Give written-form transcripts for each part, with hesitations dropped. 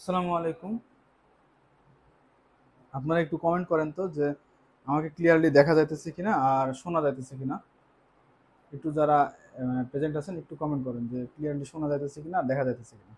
আসসালামু আলাইকুম। আপনারা একটু কমেন্ট করেন তো যে আমাকে ক্লিয়ারলি দেখা যাইতেছে কিনা আর শোনা যাইতেছে কিনা। একটু যারা প্রেজেন্ট আছেন একটু কমেন্ট করেন যে ক্লিয়ারলি শোনা যাইতেছে কিনা আর দেখা যাইতেছে কিনা।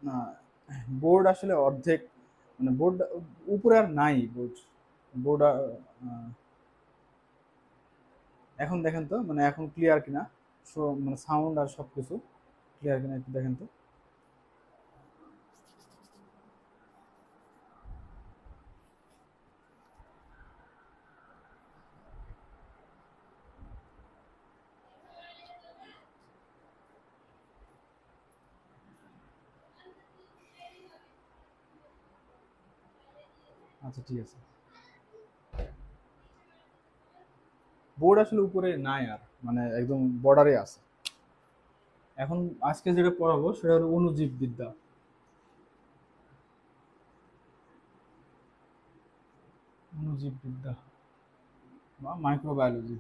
না, বোর্ড আসলে অর্ধেক, মানে বোর্ড উপরে আর নাই বোর্ড। বোর্ড এখন দেখেন তো, মানে এখন ক্লিয়ার কিনা, মানে সাউন্ড আর সবকিছু ক্লিয়ার কিনা একটু দেখেন তো। আচ্ছা, ঠিক আছে। বোর্ড আসলে উপরে নাই আর, মানে একদম বর্ডারে আছে। এখন আজকে যেটা পড়াবো সেটা হলো অণুজীব বিদ্যা। অণুজীব বিদ্যা বা মাইক্রোবায়োলজি।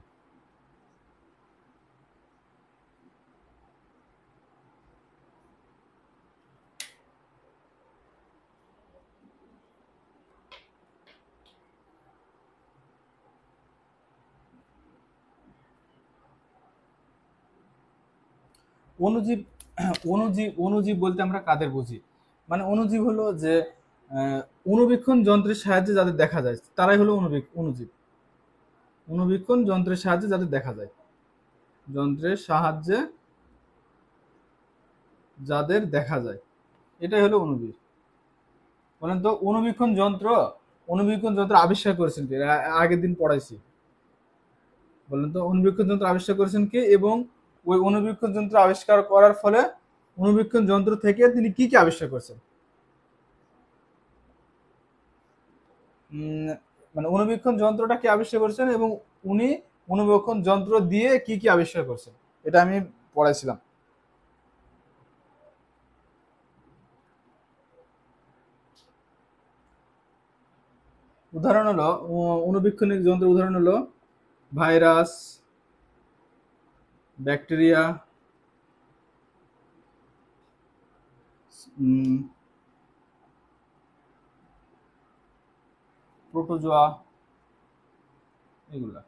অণুজীব অণুজীব বলতে আমরা কাদের বুঝি? মানে অণুজীব হলো যে আহ, অণুবীক্ষণ যন্ত্রের সাহায্যে যাদের দেখা যায় তারাই হলো অণুজীব। অণুবীক্ষণ যন্ত্রের সাহায্যে যাদের দেখা যায়, যন্ত্রের সাহায্যে যাদের দেখা যায়, এটাই হলো অণুজীব। বলেন তো, অণুবীক্ষণ যন্ত্র আবিষ্কার করেছেন কে? আগের দিন পড়াইছি। বলেন তো, অণুবীক্ষণ যন্ত্র আবিষ্কার করেছেন কে, এবং ওই অণুবীক্ষণ যন্ত্র আবিষ্কার করার ফলে অণুবীক্ষণ যন্ত্র থেকে তিনি কি কি আবিষ্কার করেছেন? উম, মানে অণুবীক্ষণ যন্ত্রটা কি আবিষ্কার করেছেন, এবং উনি অণুবীক্ষণ যন্ত্র দিয়ে কি কি আবিষ্কার করছেন, এটা আমি পড়াইছিলাম। উদাহরণ হলো, অণুবীক্ষণিক যন্ত্রের উদাহরণ হলো ভাইরাস, ব্যাকটেরিয়া, প্রোটোজোয়া, এগুলা।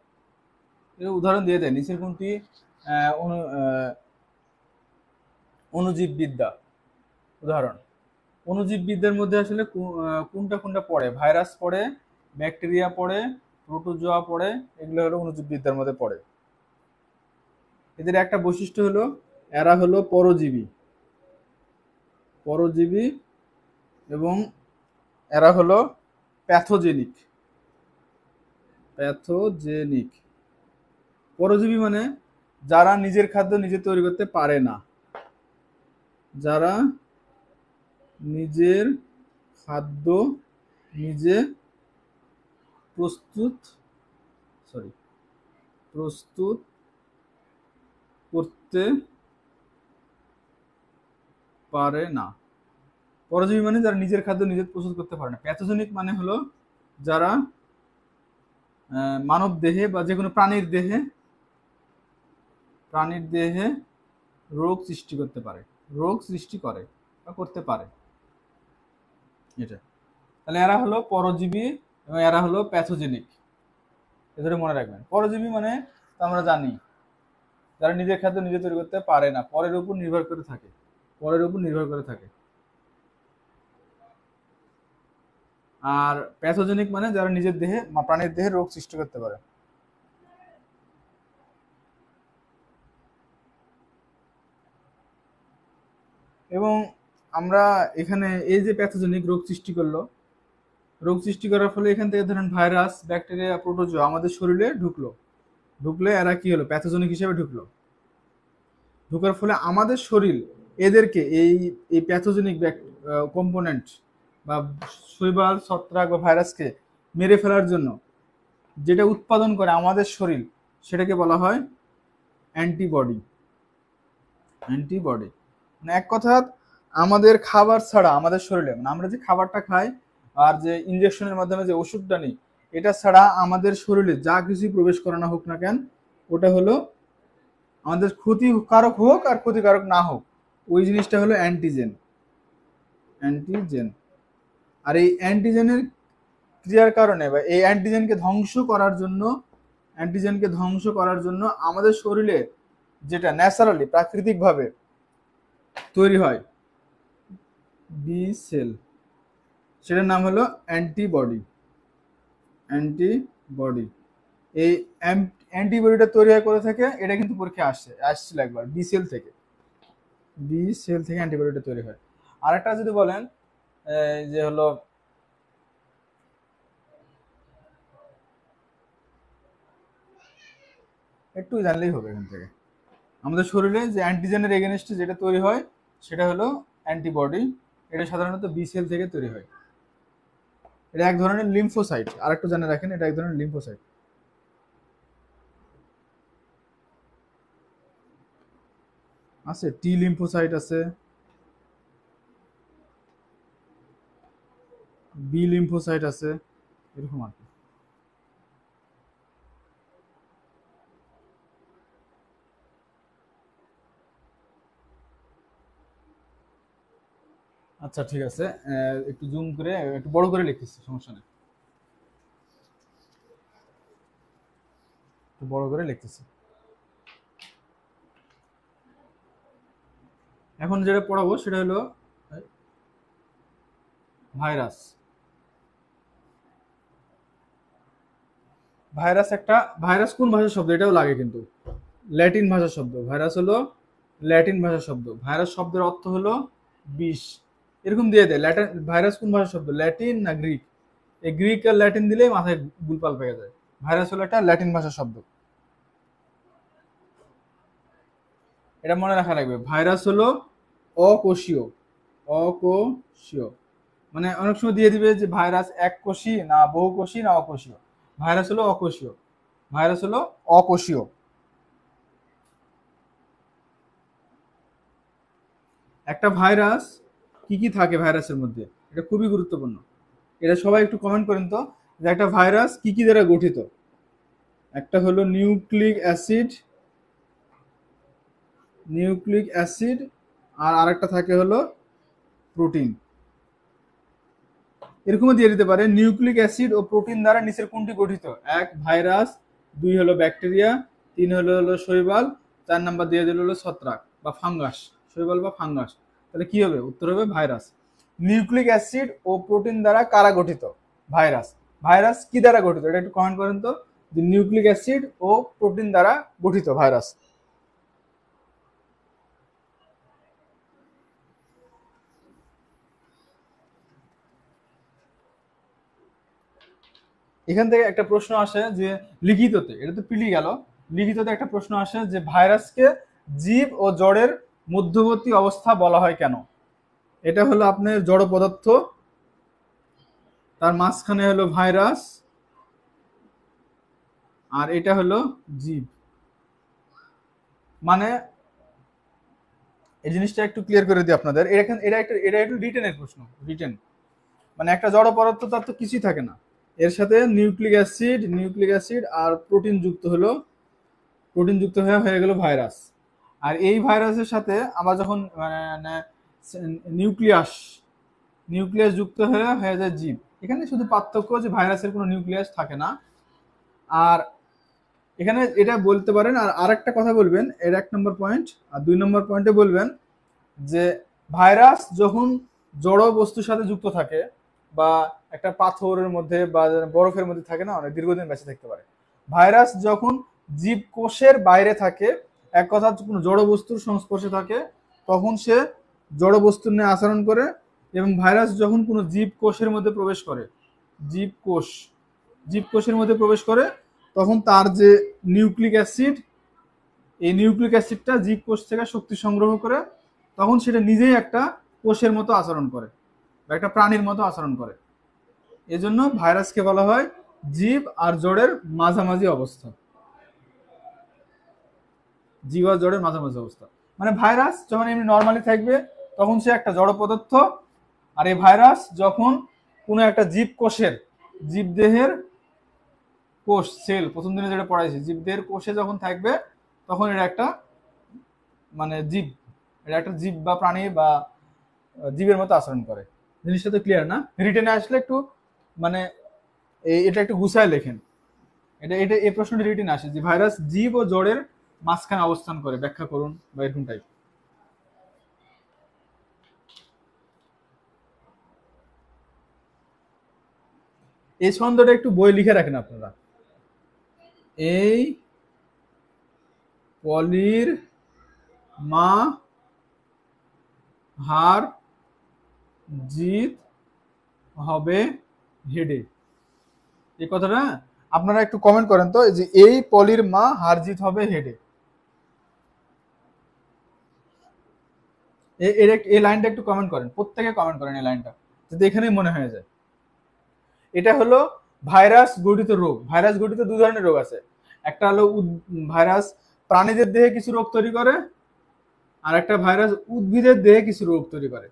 এর উদাহরণ দিয়ে দেয় নিচের কোনটি অণুজীব বিদ্যা উদাহরণ। অণুজীব বিদ্যার মধ্যে আসলে কোনটা কোনটা পড়ে? ভাইরাস পড়ে, ব্যাকটেরিয়া পড়ে, প্রোটোজোয়া পড়ে, এগুলো হলো অণুজীব বিদ্যার মধ্যে পড়ে। এদের একটা বৈশিষ্ট্য হলো এরা হলো পরজীবী, পরজীবী, এবং এরা হলো প্যাথোজেনিক। প্যাথোজেনিক পরজীবী মানে যারা নিজের খাদ্য নিজে তৈরি করতে পারে না, যারা নিজের খাদ্য নিজে প্রস্তুত সরি প্রস্তুত করতে পারে না। পরজীবী মানে যারা নিজের খাদ্য নিজে প্রস্তুত করতে পারে না। প্যাথোজেনিক মানে হলো যারা মানব দেহে বা যে কোনো প্রাণীর দেহে রোগ সৃষ্টি করতে পারে, রোগ সৃষ্টি করে বা করতে পারে, এটা। তাহলে এরা হলো পরজীবী এবং এরা হলো প্যাথোজেনিক। এদের মনে রাখবেন, পরজীবী মানে তো আমরা জানি যারা নিজের খাদ্য নিজে তৈরি করতে পারে না, পরের উপর নির্ভর করে থাকে, পরের উপর নির্ভর করে থাকে। আর প্যাথোজেনিক মানে যারা নিজের দেহে প্রাণীর দেহে রোগ সৃষ্টি করতে পারে। এবং আমরা এখানে এই যে প্যাথোজেনিক রোগ সৃষ্টি করলো, রোগ সৃষ্টি করার ফলে এখান থেকে ধরেন ভাইরাস, ব্যাকটেরিয়া, প্রোটোজোয়া আমাদের শরীরে ঢুকলে এরা কি হলো, প্যাথোজেনিক হিসেবে ঢুকার ফলে আমাদের শরীর এদেরকে এই এই প্যাথোজেনিক কম্পোনেন্ট বা শৈবাল, ছত্রাক বা ভাইরাসকে মেরে ফেলার জন্য যেটা উৎপাদন করে আমাদের শরীর, সেটাকে বলা হয় অ্যান্টিবডি। মানে এক কথা, আমাদের খাবার ছাড়া আমাদের শরীরে, মানে আমরা যে খাবারটা খাই আর যে ইনজেকশনের মাধ্যমে যে ওষুধটা নিই, এটা ছাড়া আমাদের শরীরে যা কিছু প্রবেশ করানো হোক না কেন, ওটা হলো আমাদের ক্ষতিকারক হোক আর ক্ষতিকারক না হোক, ওই জিনিসটা হলো অ্যান্টিজেন। আর এই অ্যান্টিজেনের ক্রিয়ার কারণে বা এই অ্যান্টিজেনকে ধ্বংস করার জন্য আমাদের শরীরে যেটা ন্যাচারালি প্রাকৃতিকভাবে তৈরি হয় বি সেল, সেটার নাম হলো অ্যান্টিবডি। এই অ্যান্টিবডিটা তৈরি হয় কোথা থেকে, এটা কিন্তু পরীক্ষায় আসছিল একবার, বি সেল থেকে অ্যান্টিবডিটা তৈরি হয়। আরেকটা যদি বলেন যে হলো একটু জানলেই হবে এখান থেকে, আমাদের শরীরে যে অ্যান্টিজেনের এগেনস্টে যেটা তৈরি হয় সেটা হলো অ্যান্টিবডি। এটা সাধারণত বি সেল থেকে তৈরি হয়। এটা এক ধরনের লিম্ফোসাইট, আরেকটু জানে রাখেন, এটা এক ধরনের লিম্ফোসাইট। আছে টি লিম্ফোসাইট, আছে বি লিম্ফোসাইট, আছে এরকম আর কি। আচ্ছা ঠিক আছে, একটু জুম করে একটু বড় করে লিখতেছি, সমস্যা নেই, একটু বড় করে লিখতেছি। এখন যেটা পড়াবো সেটা হলো ভাইরাস। ভাইরাস কোন ভাষার শব্দ, এটাও লাগে কিন্তু, ল্যাটিন ভাষার শব্দ। ভাইরাস হলো ল্যাটিন ভাষার শব্দ। ভাইরাস শব্দের অর্থ হলো বিষ, এরকম দিয়ে দেয়। ভাইরাস কোন ভাষার শব্দ, ল্যাটিন না গ্রিক? এই গ্রিক আর ল্যাটিন দিলেই মাথায় গুলপাল পেয়ে যায়। ভাইরাস হলো একটা ল্যাটিন ভাষার শব্দ, এটা মনে রাখা লাগবে। ভাইরাস হলো অকোষীয়, অকোষীয় মানে অনেক সময় দিয়ে দিবে যে ভাইরাস এক কোষী না বহুকোষী না অকোষীয়। ভাইরাস হলো অকোষীয়, ভাইরাস হলো অকোষীয়। একটা ভাইরাস কি কি থাকে ভাইরাসের মধ্যে, এটা খুবই গুরুত্বপূর্ণ। এটা সবাই একটু কমেন্ট করেন তো, যে একটা ভাইরাস কি কি দ্বারা গঠিত। একটা হলো নিউক্লিক অ্যাসিড আর আরেকটা থাকে হলো প্রোটিন। এরকমও দিয়ে দিতে পারে, নিউক্লিক অ্যাসিড ও প্রোটিন দ্বারা নিচের কোনটি গঠিত? এক ভাইরাস, দুই হলো ব্যাকটেরিয়া, তিন হলো শৈবাল, 4 নাম্বার দিয়ে দিল হলো ছত্রাক বা ফাঙ্গাস, শৈবাল বা ফাঙ্গাস। তাহলে কি হবে? উত্তর হবে ভাইরাস। নিউক্লিক অ্যাসিড ও প্রোটিন দ্বারা কারা গঠিত? ভাইরাস। ভাইরাস কি দ্বারা গঠিত, এটা একটু কমেন্ট করেন তো, যে নিউক্লিক অ্যাসিড ও প্রোটিন দ্বারা গঠিত ভাইরাস। এখান থেকে একটা প্রশ্ন আসে যে লিখিততে, এটা তো পিলি গেল, লিখিততে একটা প্রশ্ন আসে যে ভাইরাসকে জীব ও জড়ের মধ্যবর্তী অবস্থা বলা হয় কেন? এটা হলো আপনার জড় পদার্থ, তার মাঝখানে হলো ভাইরাস, আর এটা হলো জীব। মানে এই জিনিসটা একটু ক্লিয়ার করে দিই আপনাদের। এটা একটু রিটেনের প্রশ্ন, রিটেন। মানে একটা জড় পদার্থ, তার তো কিছুই থাকে না, এর সাথে নিউক্লিক অ্যাসিড আর প্রোটিন যুক্ত হয়ে গেল ভাইরাস। আর এই ভাইরাসের সাথে আবার যখন মানে নিউক্লিয়াস যুক্ত হয়ে যায় জীব। এখানে শুধু পার্থক্য যে ভাইরাসের কোনো নিউক্লিয়াস থাকে না। আর এখানে এটা বলতে পারেন। আর আরেকটা কথা বলবেন, এর 1 নম্বর পয়েন্ট। আর 2 নম্বর পয়েন্টে বলবেন যে ভাইরাস যখন জড় বস্তুর সাথে যুক্ত থাকে বা একটা পাথরের মধ্যে বা বরফের মধ্যে থাকে না, অনেক দীর্ঘদিন বেঁচে থাকতে পারে। ভাইরাস যখন জীবকোষের বাইরে থাকে, এক কথা কোনো জড় বস্তুর সংস্পর্শে থাকে, তখন সে জড় বস্তুর নিয়ে আচরণ করে। এবং ভাইরাস যখন কোনো জীবকোষের মধ্যে প্রবেশ করে, জীবকোষ জীবকোষের মধ্যে প্রবেশ করে, তখন তার যে নিউক্লিক অ্যাসিড, এই নিউক্লিক অ্যাসিডটা জীবকোষ থেকে শক্তি সংগ্রহ করে, তখন সেটা নিজেই একটা কোষের মতো আচরণ করে বা একটা প্রাণীর মতো আচরণ করে। এজন্য ভাইরাসকে বলা হয় জীব আর জড়ের মাঝামাঝি অবস্থা। জীব আর জড়ের মাঝামাঝি অবস্থা মানে ভাইরাস যখন এমনি নর্মালি থাকবে তখন সে একটা জড় পদার্থ। আর এই ভাইরাস যখন কোনো একটা জীবকোষের, জীবদেহের কোষ, সেল, প্রথম দিনে যেটা পড়াইছি, জীবদেহের কোষে যখন থাকবে তখন এটা একটা মানে জীব, এটা একটা জীব বা প্রাণী বা জীবের মতো আচরণ করে। জিনিসটা তো ক্লিয়ার না? রিটেনে আসলে একটু মানে এটা একটু গুছায় লেখেন। এটা এটা এই প্রশ্নটা রিটেনে আসে যে ভাইরাস জীব ও জড়ের মাঝখানে অবস্থান করে, ব্যাখ্যা করুন বা এরকম টাইপ। এই ছন্দটা একটু বই লিখে রাখেন আপনারা। এই পলির মা হার জিত হবে হেডে। এই কথাটা আপনারা একটু কমেন্ট করেন তো, যে এই পলির মা হার জিত হবে হেডে। এই লাইনটা একটু কমেন্ট করেন, প্রত্যেকে কমেন্ট করেন এই লাইনটা, যদি এখানেই মনে হয়ে যায়। এটা হলো ভাইরাস গঠিত রোগ। ভাইরাস গঠিত দু ধরনের রোগ আছে। একটা হলো ভাইরাস প্রাণীদের দেহে কিছু রোগ তৈরি করে, আর একটা ভাইরাস উদ্ভিদের দেহে কিছু রোগ তৈরি করে।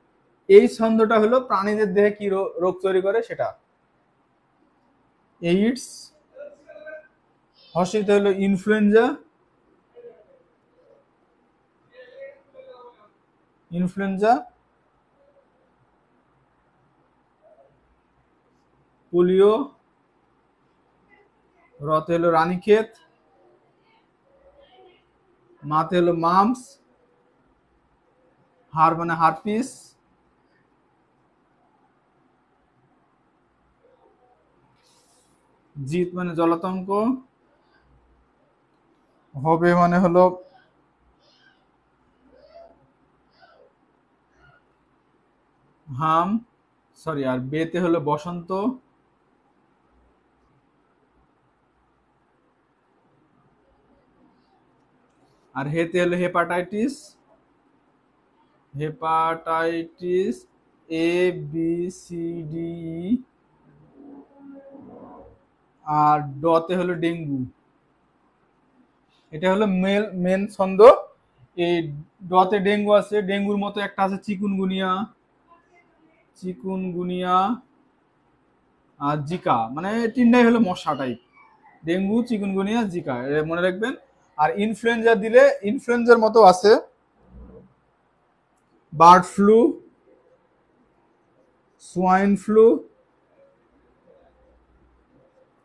এই ছন্দটা হলো প্রাণীদের দেহে কি রোগ তৈরি করে সেটা। এইডস, হর্ষিত হলো ইনফ্লুয়েঞ্জা, ইনফ্লুয়েঞ্জা, পোলিও, রতে হলো রানীক্ষেত, মাতে হলো মামস, হার মানে হারপিস, জিত মানে জলাতঙ্ক, হবে মানে হলো হাম, সরি, আর বেতে হলো বসন্ত, আর হেতে হলো hepatitis, hepatitis A B C D E, আর ডতে হলো ডেঙ্গু। এটা হলো মেন ছন্দ। এই ডতে ডেঙ্গু আছে, ডেঙ্গুর মতো একটা আছে চিকুনগুনিয়া, চিকুনগুনিয়া আর জিকা, মানে তিনটাই হলো মশা টাইপ। ডেঙ্গু, চিকুনগুনিয়া, জিকা, এটা মনে রাখবেন। আর ইনফ্লুয়েঞ্জা দিলে ইনফ্লুয়েঞ্জার মতো আছে bird flu, swine flu,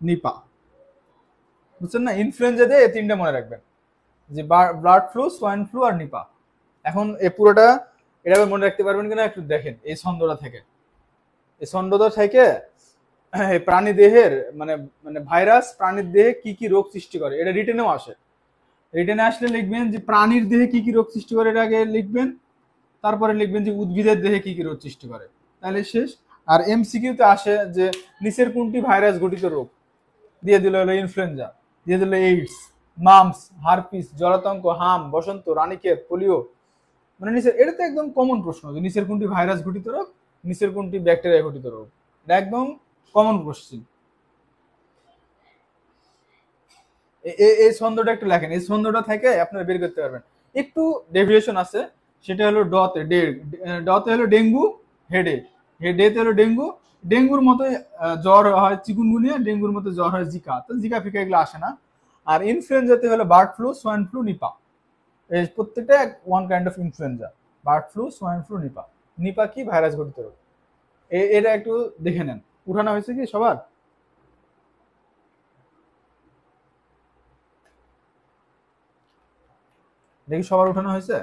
Nipah. বুঝছেন না? ইনফ্লুয়েঞ্জা দিয়ে এই তিনটা মনে রাখবেন, যে বার্ড ফ্লু, সোয়াইন ফ্লু আর নিপা। এখন এই পুরোটা এটা মনে রাখতে পারবেন কিনা একটু দেখেন এই ছন্দটা থেকে। এই ছন্দটা থেকে প্রাণী দেহের মানে মানে ভাইরাস প্রাণীর দেহে কি কি রোগ সৃষ্টি করে এটা রিটেনেও আসে। রিটেনে আসলে লিখবেন যে প্রাণীর দেহে কি কি রোগ সৃষ্টি করে, এটা আগে লিখবেন। তারপরে লিখবেন যে উদ্ভিদের দেহে কি কি রোগ সৃষ্টি করে, তাহলে শেষ। আর এমসিকিউতে আসে যে নিচের কোনটি ভাইরাস গঠিত রোগ, দিয়ে দিল হলো ইনফ্লুয়েঞ্জা, দিয়ে দিল এইডস, মামস, হারপিস, জলাতঙ্ক, হাম, বসন্ত, রানীক্ষেত, পোলিও। মানে নিচের, এটা তো একদম কমন প্রশ্ন যে নিচের কোনটি ভাইরাস ঘটিত রোগ, নিচের কোনটি ব্যাকটেরিয়া ঘটিত রোগ। এটা একদম কমন কোশ্চিন। এই ছন্দটা একটু লেখেন, এই ছন্দটা থেকে আপনারা বের করতে পারবেন। একটু ডেভিয়েশন আছে, সেটা হলো ডতে ডতে হলো ডেঙ্গু হেডে, হেডেতে হলো ডেঙ্গু, ডেঙ্গুর মতো জ্বর হয় চিকুনগুনিয়া, ডেঙ্গুর মতো জ্বর হয় জিকা, তো জিকা ফিকা এগুলো আসে না। আর ইনফ্লুয়েঞ্জাতে হলো bird flu, swine flu, Nipah. এই প্রত্যেকটা one kind of influenza. Bird flu, swine flu, Nipah. Nipah কি? ভাইরাস ঘটিত রোগ। এটা একটু দেখে নেন। উঠানো হয়েছে কি সবার? দেখি সবার উঠানো হয়েছে?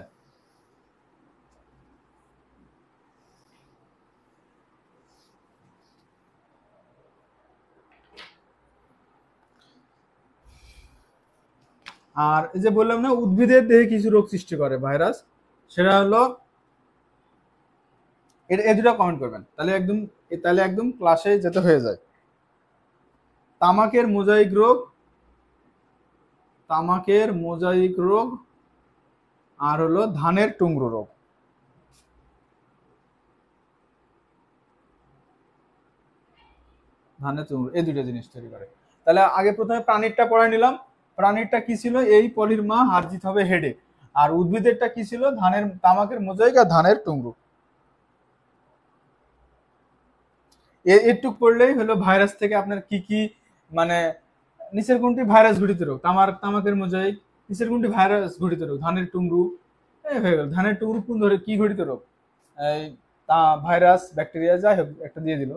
আর এই যে বললাম না উদ্ভিদের দেহে কিছু রোগ সৃষ্টি করে ভাইরাস, সেটা হলো এই দুটো কমেন্ট করবেন, তাহলে একদম ক্লাসে যেতে হয়ে যায়। তামাকের মোজাইক রোগ, তামাকের মোজাইক রোগ, আর হলো ধানের টুংরো রোগ। ধানের টুংরো, এই দুটো জিনিস তৈরি করে। তাহলে আগে প্রথমে প্রাণীরটা পড়াই নিলাম। প্রাণীরটা কি ছিল? এই পলির মা হারজিত হবে হেডে। আর উদ্ভিদেরটা কি ছিল? ধানের তামাকের মোজাইক আর ধানের টুংরো। এটুক পড়লেই হলো ভাইরাস থেকে আপনার কি কি, মানে নিচের কোনটি ভাইরাস ঘটিত রোগ, তামাকের মোজাইক। নিচের কোনটি ভাইরাস ঘটিত রোগ, ধানের টুংরু। এই হয়ে গেল। ধানের টুংরু কোন ধরে কি ঘটিত রোগ? এই তা ভাইরাস, ব্যাকটেরিয়া, যাই হোক একটা দিয়ে দিল।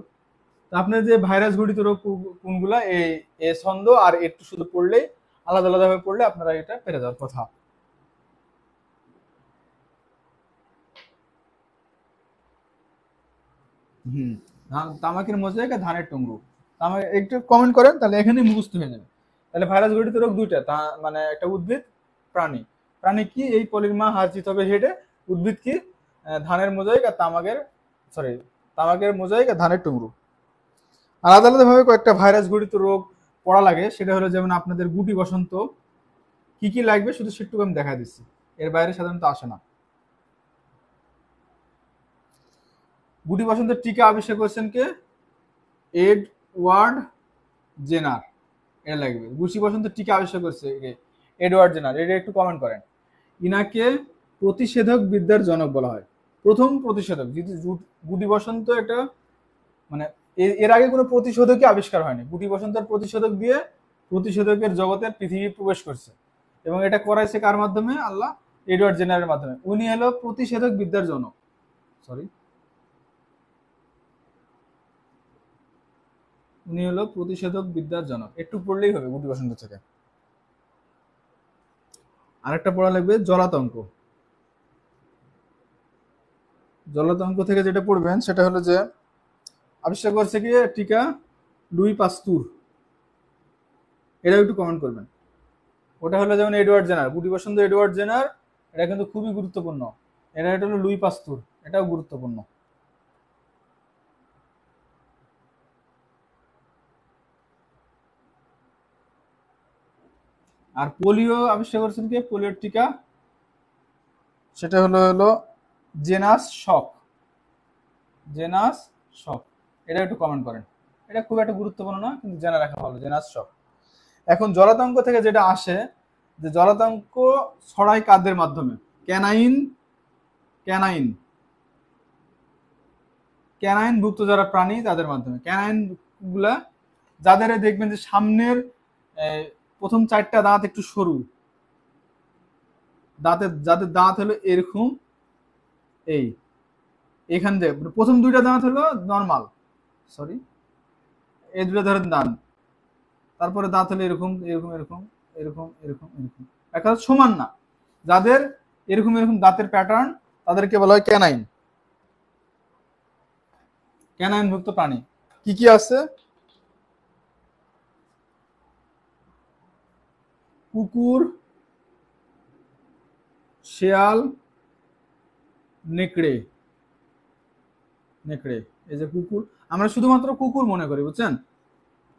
তো আপনার যে ভাইরাস ঘটিত রোগ কোনগুলা, এই এ ছন্দ আর একটু শুধু পড়লেই, আলাদা আলাদা ভাবে পড়লে আপনারা এটা পেরে যাওয়ার কথা। হুম। তামাকের মোজাইক আর ধানের টুংরু। একটু কমেন্ট করেন, তাহলে এখানে মুখস্থ হয়ে যাবে। তাহলে ভাইরাস ঘটিত রোগ দুইটা, মানে একটা উদ্ভিদ, প্রাণী। প্রাণী কি? এই পলির মা হারজিত হবে হেডে। উদ্ভিদ কি? ধানের মোজাইক আর সরি তামাকের মোজাইক আর ধানের টুংরু। আলাদা আলাদা ভাবে কয়েকটা ভাইরাস ঘটিত রোগ পড়া লাগে, সেটা হলো যেমন আপনাদের গুটি বসন্ত। কি কি লাগবে শুধু সেটুকু আমি দেখা দিচ্ছি, এর বাইরে সাধারণত আসে না। গুটি বসন্তের টিকা আবিষ্কার করেছেন কে? Edward Jenner. এটা লাগবে। গুটি বসন্তের টিকা আবিষ্কার করছে এডওয়ার্ড জেনার। এটা একটু কমেন্ট করেন। ইনাকে প্রতিষেধক বিদ্যার জনক বলা হয়। প্রথম প্রতিষেধক, যদি গুটি বসন্ত একটা, মানে এর আগে কোনো প্রতিষেধকই আবিষ্কার হয়নি। গুটি বসন্তের প্রতিষেধক দিয়ে প্রতিষেধকের জগতে পৃথিবী প্রবেশ করছে, এবং এটা করাইছে কার মাধ্যমে? আল্লাহ। এডওয়ার্ড জেনারের মাধ্যমে। উনি হলো প্রতিষেধক বিদ্যার জনক। সরি, উনি হলো প্রতিষেধক বিদ্যার জনক। একটু পড়লেই হবে গুটি বসন্ত থেকে। আরেকটা পড়া লাগবে জলাতঙ্ক। জলাতঙ্ক থেকে যেটা পড়বেন সেটা হলো যে আবিষ্কার করছে কি টিকা লুই পাস্তুর। এটাও একটু কমেন্ট করবেন। ওটা হলো যেমন এডওয়ার্ড জেনার, গুটি বসন্ত এডওয়ার্ড জেনার, এটা কিন্তু খুবই গুরুত্বপূর্ণ। এটা হলো লুই পাস্তুর, এটাও গুরুত্বপূর্ণ। আর পোলিও আবিষ্কার করেছেন কে? পোলিওর টিকা, সেটা হলো জেনাস শক। জেনাস শক। এটা একটু কমেন্ট করেন। এটা খুব একটা গুরুত্বপূর্ণ না, কিন্তু জেনে রাখা ভালো, জেনাস শক। এখন জলাতঙ্ক থেকে যেটা আসে, যে জলাতঙ্ক ছড়ায় কাদের মাধ্যমে? ক্যানাইন, ক্যানাইন, ক্যানাইন ভুক্ত যারা প্রাণী তাদের মাধ্যমে। ক্যানাইন গুলা, যাদের দেখবেন যে সামনের প্রথম চারটা দাঁত একটু সরু, যাদের দাঁত হলো এরকম, এই এখান দিয়ে প্রথম দুইটা দাঁত হলো নর্মাল, সরি এই দুটো ধরেন দাঁত, তারপরে দাঁত হলো এরকম এরকম এরকম এরকম এরকম এরকম, একটা সমান না। যাদের এরকম এরকম দাঁতের প্যাটার্ন, তাদেরকে বলা হয় ক্যানাইন। ক্যানাইন ভুক্ত প্রাণী কি কি আছে? কুকুর, শেয়াল, নেকড়ে। নেকড়ে, এই যে কুকুর, আমরা শুধুমাত্র কুকুর মনে করি, বুঝছেন?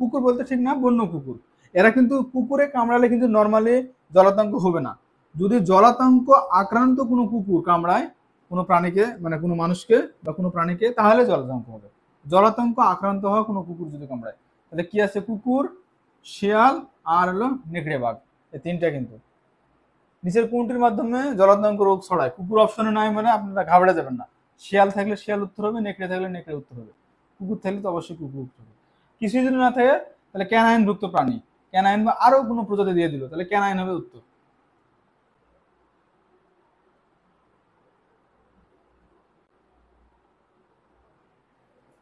কুকুর বলতে ঠিক না, বন্য কুকুর। এরা কিন্তু কুকুরে কামড়ালে কিন্তু নর্মালি জলাতঙ্ক হবে না। যদি জলাতঙ্ক আক্রান্ত কোনো কুকুর কামড়ায় কোনো প্রাণীকে, মানে কোনো মানুষকে বা কোনো প্রাণীকে, তাহলে জলাতঙ্ক হবে। জলাতঙ্ক আক্রান্ত হওয়া কোনো কুকুর যদি কামড়ায়, তাহলে কি আছে? কুকুর, শেয়াল, আর হলো নেকড়ে বাঘ। এই তিনটা কিন্তু। নিচের কোনটির মাধ্যমে জলাতঙ্ক রোগ ছড়ায়? কুকুর অপশনে নাই মানে আপনারা ঘাবড়ে যাবেন না। শিয়াল থাকলে শিয়াল উত্তর হবে, নেকড়ে থাকলে নেকড়ে উত্তর হবে, কুকুর থাকলে তো অবশ্যই কুকুর উত্তর হবে। কিছুই যদি না থাকে তাহলে ক্যানাইন ভুক্ত প্রাণী। ক্যানাইন বা আরো কোনো প্রজাতি দিয়ে দিল, তাহলে ক্যানাইন হবে উত্তর।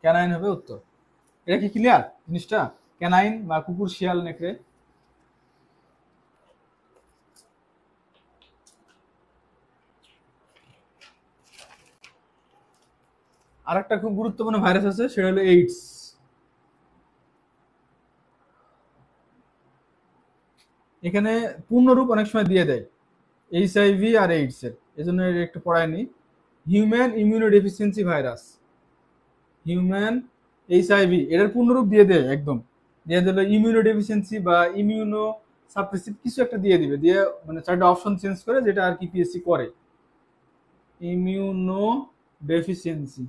ক্যানাইন হবে উত্তর। এটা কি ক্লিয়ার জিনিসটা? ক্যানাইন বা কুকুর, শিয়াল, নেকড়ে। আর একটা খুব গুরুত্বপূর্ণ ভাইরাস আছে, সেটা হলো এইডস। এখানে পূর্ণরূপ অনেক সময় দিয়ে দেয় এইচআইভি আর এইডস এর, এজন্য একটু পড়ায়নি। Human immunodeficiency virus, human HIV, এটার পূর্ণরূপ দিয়ে দেয় একদম, দিয়ে দিল ইমিউনোডেফিসিয়েন্সি বা ইমিউনো সাপ্রেসিভ কিছু একটা দিয়ে দিবে, দিয়ে মানে চারটা অপশন চেঞ্জ করে, যেটা আর কি পিএসসি করে। ইমিউনো ডেফিসিয়েন্সি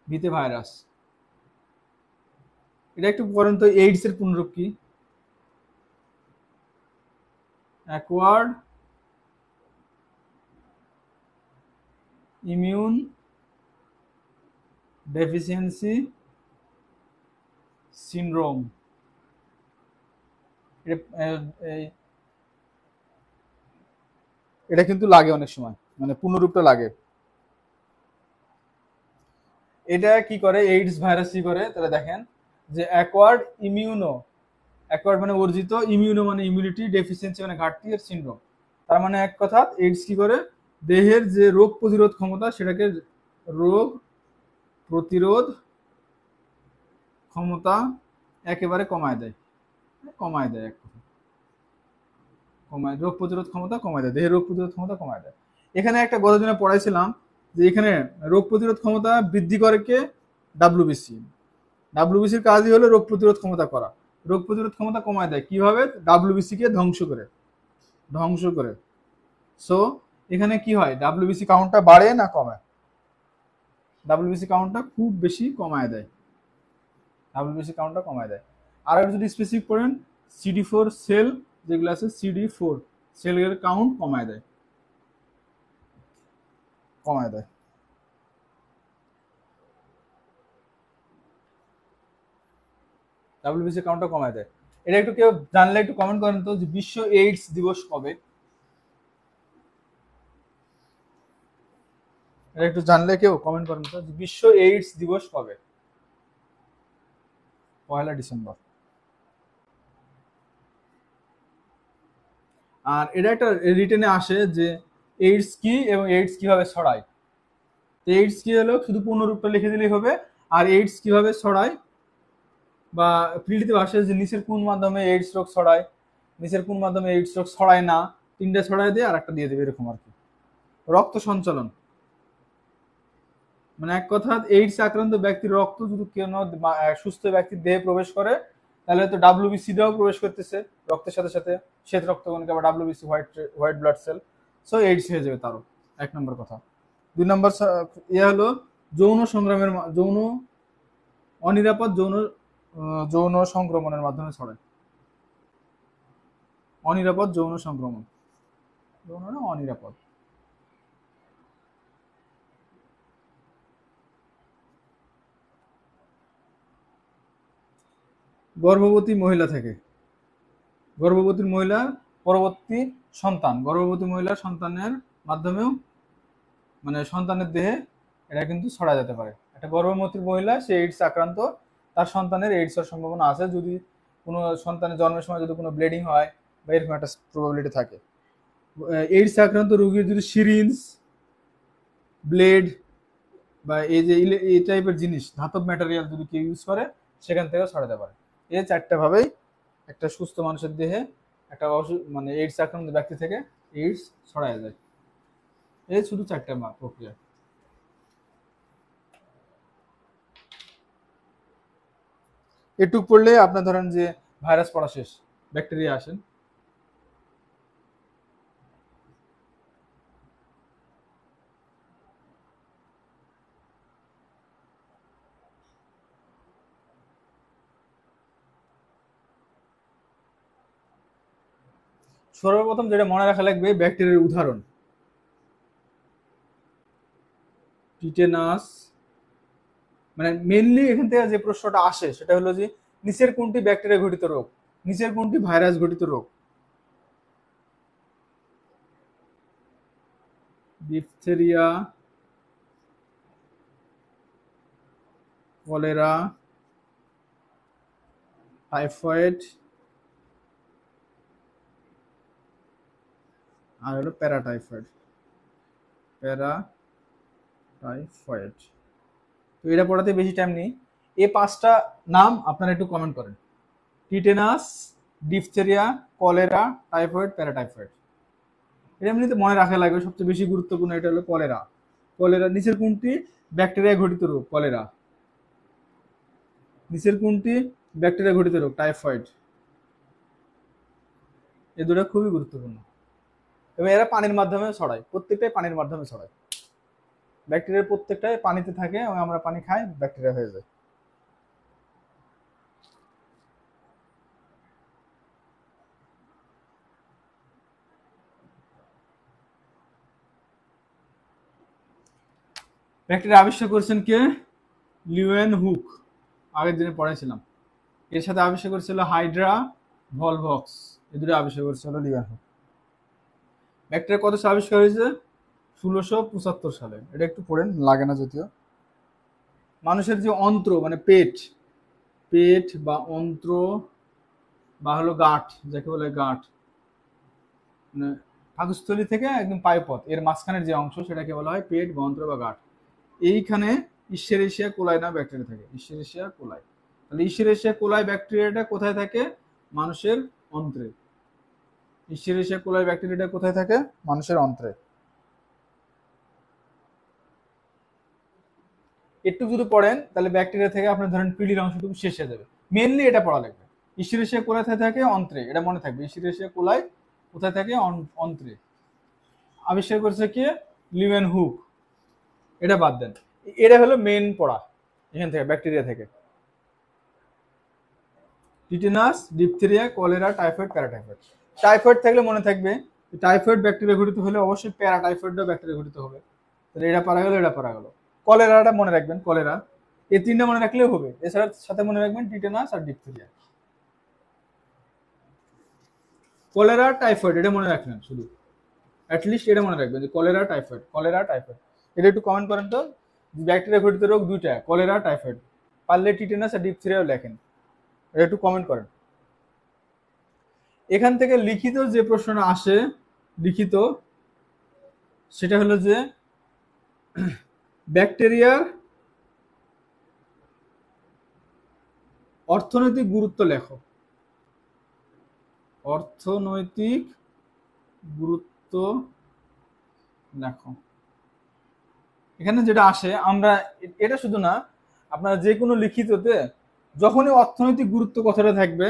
ভিতে ভাইরাস। এটা একটু পড়েন তো, এইডস এর পূর্ণরূপ কি? Acquired immune deficiency syndrome. এটা কিন্তু লাগে অনেক সময়, মানে পূর্ণরূপটা লাগে। এটা কি করে, এইডস ভাইরাস কি করে তাহলে দেখেন, যে অ্যাকোয়ার্ড ইমিউনো, অ্যাকোয়ার্ড মানে অর্জিত, ইমিউনো মানে ইমিউনিটি, ডেফিসিয়েন্সি মানে ঘাটতি, আর সিনড্রোম তার মানে এক কথা এইডস কি করে, দেহের যে রোগ প্রতিরোধ ক্ষমতা সেটাকে, রোগ প্রতিরোধ ক্ষমতা একেবারে কমায় দেয়, কমায় দেয় এক কথা, কমায়, রোগ প্রতিরোধ ক্ষমতা কমায় দেয়, দেহের রোগ প্রতিরোধ ক্ষমতা কমায় দেয়। এখানে একটা গত দিনে পড়াইছিলাম যে এখানে রোগ প্রতিরোধ ক্ষমতা বৃদ্ধি করে কে, ডাব্লিউবিসি। ডাব্লিউবিসির কাজই হলো রোগ প্রতিরোধ ক্ষমতা করা, রোগ প্রতিরোধ ক্ষমতা কমায় দেয় কিভাবে, ডাব্লিউবিসি কে ধ্বংস করে, ধ্বংস করে। সো এখানে কি হয়, ডাব্লিউবিসি কাউন্টটা বাড়ে না কমায়, ডাব্লিউবিসি কাউন্টটা খুব বেশি কমায় দেয়, ডাব্লিউবিসি কাউন্টটা কমায় দেয়। আর যদি স্পেসিফিক করেন, সিডি4 সেল যেগুলো আছে, সিডি4 সেলের কাউন্ট কমায় দেয়, কমায় দেয়। ডাব্লিউবিসি কাউন্টটা কমায় দেয়। এটা একটু কেউ জানলে একটু কমেন্ট করেন তো, যে বিশ্ব এইডস দিবস কবে? এটা একটু জানলে কেউ কমেন্ট করেন তো, যে বিশ্ব এইডস দিবস কবে? 1 ডিসেম্বর। আর এটা একটা রিটেনে আসে যে এইডস কি এবং এইডস কিভাবে ছড়ায়। এইডস কি হলো, শুধু পূর্ণরূপটা লিখে দিলেই হবে। আর এইডস কিভাবে ছড়ায়, বা প্রিলিতে আসে যে নিচের কোন মাধ্যমে এইডস রোগ ছড়ায়, নিচের কোন মাধ্যমে এইডস রোগ ছড়ায় না, তিনটা ছড়ায় দিয়ে আর একটা দিয়ে দেবে, এরকম আর কি। রক্ত সঞ্চালন, মানে এক কথা এইডস আক্রান্ত ব্যক্তির রক্ত যদি কোনো সুস্থ ব্যক্তির দেহে প্রবেশ করে, তাহলে তো ডাব্লিউবিসি দেও প্রবেশ করতেছে রক্তের সাথে সাথে, শ্বেত রক্তকণিকা বা WBC, white white blood cell. So AIDS হয়ে যাবে তারও, এক নম্বর কথা। 2 নম্বর ইয়ে হলো যৌন সংগ্রামের, যৌন অনিরাপদ যৌন যৌন সংক্রমণের মাধ্যমে ছড়ায়, অনিরাপদ যৌন সংক্রমণ, যৌন না অনিরাপদ। গর্ভবতী মহিলা থেকে, গর্ভবতী মহিলা পরবর্তী সন্তান, গর্ভবতী মহিলার সন্তানের মাধ্যমেও, মানে সন্তানের দেহে এটা কিন্তু ছড়া যেতে পারে। একটা গর্ভবতী মহিলা, সে এইডস আক্রান্ত, তার সন্তানের এইডস এর সম্ভাবনা আছে, যদি কোনো সন্তানের জন্মের সময় যদি কোনো ব্লিডিং হয় বা এরকম একটা প্রবাবিলিটি থাকে। এইডস আক্রান্ত রোগীর যদি সিরিঞ্জ, ব্লেড বা এই যে এই টাইপের জিনিস, ধাতব ম্যাটেরিয়াল যদি কেউ ইউজ করে, সেখান থেকেও ছড়াতে পারে। এই চারটা ভাবেই একটা সুস্থ মানুষের দেহে একটা মানে এইডস আক্রান্ত ব্যক্তি থেকে এইডস ছড়ায় যায়। এই শুধু চারটা প্রক্রিয়া। এটুক পড়লে আপনার ধরেন যে ভাইরাস পড়া শেষ, ব্যাকটেরিয়া আসেন। সর্বপ্রথম যেটা মনে রাখা লাগবে, ব্যাকটেরিয়ার উদাহরণ, টিটেনাস, মানে মেনলি এখান থেকে যে প্রশ্নটা আসে সেটা হলো যে নিচের কোনটি ব্যাকটেরিয়া ঘটিত রোগ, নিচের কোনটি ভাইরাস ঘটিত রোগ? ডিপথেরিয়া, কলেরা, টাইফয়েড, আর হলো প্যারাটাইফয়েড, প্যারাটাইফয়েড। তো এটা পড়াতে বেশি টাইম নেই, এই 5টা নাম আপনারা একটু কমেন্ট করেন। Tetanus, diphtheria, cholera, typhoid, paratyphoid. এটা এমনিতে মনে রাখা লাগবে, সবচেয়ে বেশি গুরুত্বপূর্ণ এটা হলো কলেরা। কলেরা নিচের কোনটি ব্যাকটেরিয়া ঘটিত রোগ? কলেরা। নিচের কোনটি ব্যাকটেরিয়া ঘটিত রোগ? টাইফয়েড। এই দুটো খুবই গুরুত্বপূর্ণ এবং এরা পানির মাধ্যমে ছড়ায়, প্রত্যেকটাই পানির মাধ্যমে ছড়ায়। ব্যাকটেরিয়ার প্রত্যেকটাই পানিতে থাকে এবং আমরা পানি খাই, ব্যাকটেরিয়া হয়ে যায়। ব্যাকটেরিয়া আবিষ্কার করেছেন কে? লিউয়েন হুক, আগের দিনে পড়েছিলাম। এর সাথে আবিষ্কার করেছিল হাইড্রা ভলভক্স, এই দুটো আবিষ্কার করেছিল লিউয়েন হুক। ব্যাকটেরিয়া কত সালে আবিষ্কার হয়েছে? 1675 সালে। এটা একটু পড়েন, লাগে না যদিও। মানুষের যে অন্ত্র মানে পেট, পেট বা অন্ত্র বা হলো গাঁট, যাকে বলে গাঁট, মানে পাকস্থলী থেকে একদম পায়ুপথ এর মাঝখানের যে অংশ সেটাকে বলা হয় পেট বা অন্ত্র বা গাঁট। এইখানে ইশ্চেরেশিয়া কোলাই না ব্যাকটেরিয়া থাকে, ইশ্চেরেশিয়া কোলাই। তাহলে ইশ্চেরেশিয়া কোলাই ব্যাকটেরিয়াটা কোথায় থাকে? মানুষের অন্ত্রে। ইশ্চেরেশিয়া কোলাই ব্যাকটেরিয়াটা কোথায় থাকে? মানুষের অন্ত্রে। একটু যদি পড়েন তাহলে ব্যাকটেরিয়া থেকে আপনার ধরেন পিলির অংশটুকু শেষ হয়ে যাবে। মেনলি এটা পড়া লাগবে। ইশ্চেরেশিয়া কোলাই থাকে অন্ত্রে, এটা মনে থাকবে। ইশ্চেরেশিয়া কোলাই কোথায় থাকে? অন্ত্রে। আবিষ্কার করেছে কি? Leeuwen hook. এটা বাদ দেন, এটা হলো মেন পড়া এখান থেকে, ব্যাকটেরিয়া থেকে। Tetanus, diphtheria, cholera, typhoid, paratyphoid. Typhoid থাকলে মনে থাকবে টাইফয়েড ব্যাকটেরিয়া ঘটিত হলে অবশ্যই প্যারাটাইফয়েডও ব্যাকটেরিয়া ঘটিত হবে। তাহলে এটা পারা গেল, এটা পারা গেল। কলেরাটা মনে রাখবেন, কলেরা। এই তিনটা মনে রাখলেও হবে। এছাড়া সাথে মনে রাখবেন টিটেনাস আর ডিপথেরিয়া। কলেরা, টাইফয়েড এটা মনে রাখবেন শুধু, অ্যাটলিস্ট এটা মনে রাখবেন যে কলেরা, টাইফয়েড, কলেরা, টাইফয়েড। এটা একটু কমেন্ট করেন তো, ব্যাকটেরিয়া ঘটিত রোগ দুইটা, কলেরা, টাইফয়েড। পারলে টিটেনাস আর ডিপথেরিয়াও লেখেন, এটা একটু কমেন্ট করেন। এখান থেকে লিখিত যে প্রশ্নটা আসে, লিখিত, সেটা হলো যে ব্যাকটেরিয়ার অর্থনৈতিক গুরুত্ব লেখো। অর্থনৈতিক গুরুত্ব লেখো। এখানে যেটা আসে, আমরা এটা শুধু না, আপনারা যে কোনো লিখিততে যখনই অর্থনৈতিক গুরুত্ব কথাটা থাকবে,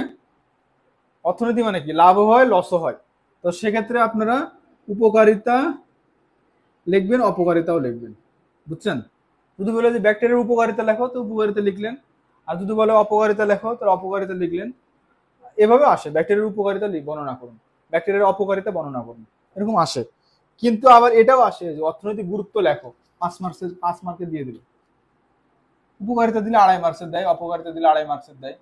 অর্থনীতি মানে কি? লাভ হয়, লসও হয়, তো সেক্ষেত্রে আপনারা উপকারিতা লিখবেন, অপকারিতাও লিখবেন। বুঝছেন? যদি বলে যে ব্যাকটেরিয়ার উপকারিতা লেখো, তো উপকারিতা লিখলেন। আর যদি বলে অপকারিতা লেখো, তাহলে অপকারিতা লিখলেন। এভাবে আসে, ব্যাকটেরিয়ার উপকারিতা বর্ণনা করুন, ব্যাকটেরিয়ার অপকারিতা বর্ণনা করুন, এরকম আসে। কিন্তু আবার এটাও আসে যে অর্থনৈতিক গুরুত্ব লেখো, 5 মার্কে দিয়ে দিল। উপকারিতা দিলে 2.5 মার্কসের দেয়, অপকারিতা দিলে 2.5 মার্কসের দেয়।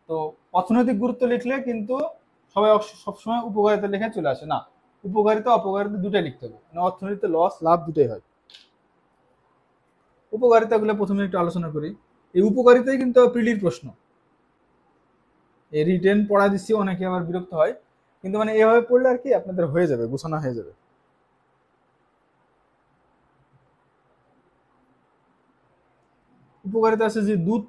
তো অর্থনৈতিক গুরুত্ব লিখলে কিন্তু সবাই সবসময় উপকারিতা লেখা চলে আসে না, উপকারিতা অপকারিতা দুটাই লিখতে হবে, মানে অর্থনীতিতে লস লাভ দুটাই হয়। উপকারিতাগুলো প্রথমে একটু আলোচনা করি। এই উপকারিতাই কিন্তু প্রিলির প্রশ্ন। এই রিটেন পড়া দিচ্ছি, অনেকে আবার বিরক্ত হয়, কিন্তু মানে এভাবে পড়লে আর কি আপনাদের হয়ে যাবে, গোছানো হয়ে যাবে। উপকারিতা আছে যে দুধ